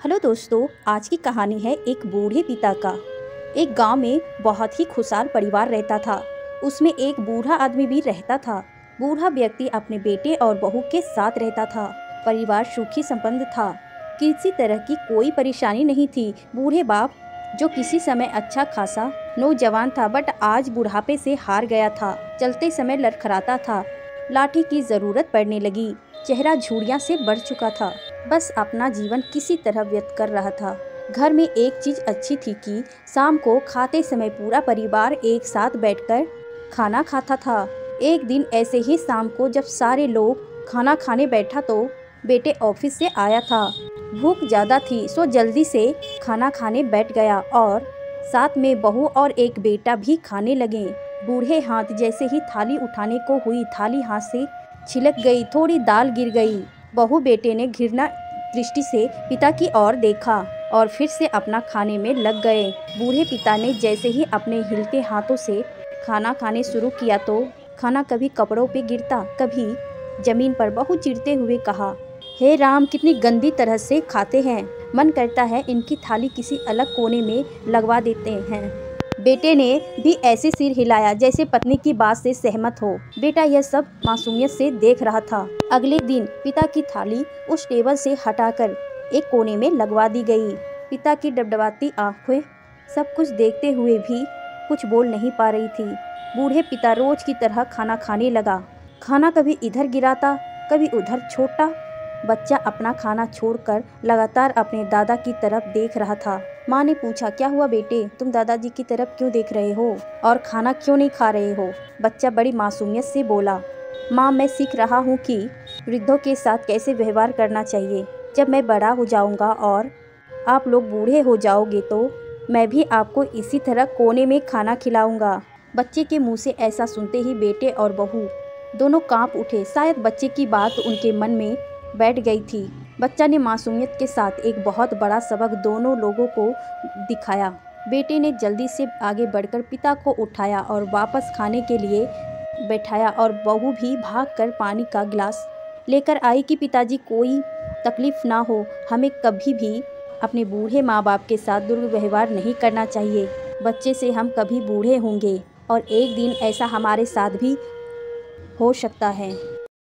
Hello दोस्तों, आज की कहानी है एक बूढ़े पिता का। एक गांव में बहुत ही खुशहाल परिवार रहता था। उसमें एक बूढ़ा आदमी भी रहता था। बूढ़ा व्यक्ति अपने बेटे और बहू के साथ रहता था। परिवार सुखी संपन्न था। किसी तरह की कोई परेशानी नहीं थी। बूढ़े बाप जो किसी समय अच्छा खासा नौजवान था, बट आज बुढ़ापे से हार गया था। चलते समय लड़खड़ाता था। लाठी की जरूरत पड़ने लगी। चेहरा झुर्रियां से बढ़ चुका था। बस अपना जीवन किसी तरह व्यतीत कर रहा था। घर में एक चीज अच्छी थी कि शाम को खाते समय पूरा परिवार एक साथ बैठकर खाना खाता था। एक दिन ऐसे ही शाम को जब सारे लोग खाना खाने बैठा तो बेटे ऑफिस से आया था। भूख ज़्यादा थी सो जल्दी से खाना खाने बैठ गया और साथ में बहू और एक बेटा भी खाने लगे। बूढ़े हाथ जैसे ही थाली उठाने को हुई, थाली हाथ से छिलक गई, थोड़ी दाल गिर गई। बहू बेटे ने घृणा दृष्टि से पिता की ओर देखा और फिर से अपना खाने में लग गए। बूढ़े पिता ने जैसे ही अपने हिलते हाथों से खाना खाने शुरू किया तो खाना कभी कपड़ों पे गिरता, कभी जमीन पर। बहू चिढ़ते हुए कहा, हे राम, कितनी गंदी तरह से खाते हैं। मन करता है इनकी थाली किसी अलग कोने में लगवा देते हैं। बेटे ने भी ऐसे सिर हिलाया जैसे पत्नी की बात से सहमत हो। बेटा यह सब मासूमियत से देख रहा था। अगले दिन पिता की थाली उस टेबल से हटाकर एक कोने में लगवा दी गई। पिता की डबडबाती आंखें सब कुछ देखते हुए भी कुछ बोल नहीं पा रही थी। बूढ़े पिता रोज की तरह खाना खाने लगा। खाना कभी इधर गिराता, कभी उधर छोड़ता। बच्चा अपना खाना छोड़कर लगातार अपने दादा की तरफ देख रहा था। माँ ने पूछा, क्या हुआ बेटे, तुम दादाजी की तरफ क्यों देख रहे हो और खाना क्यों नहीं खा रहे हो? बच्चा बड़ी मासूमियत से बोला, माँ, मैं सीख रहा हूँ कि वृद्धों के साथ कैसे व्यवहार करना चाहिए। जब मैं बड़ा हो जाऊँगा और आप लोग बूढ़े हो जाओगे तो मैं भी आपको इसी तरह कोने में खाना खिलाऊँगा। बच्चे के मुँह से ऐसा सुनते ही बेटे और बहू दोनों काँप उठे। शायद बच्चे की बात उनके मन में बैठ गई थी। बच्चा ने मासूमियत के साथ एक बहुत बड़ा सबक दोनों लोगों को दिखाया। बेटे ने जल्दी से आगे बढ़कर पिता को उठाया और वापस खाने के लिए बैठाया और बहू भी भागकर पानी का गिलास लेकर आई कि पिताजी, कोई तकलीफ ना हो। हमें कभी भी अपने बूढ़े माँ बाप के साथ दुर्व्यवहार नहीं करना चाहिए। बच्चे से हम कभी बूढ़े होंगे और एक दिन ऐसा हमारे साथ भी हो सकता है।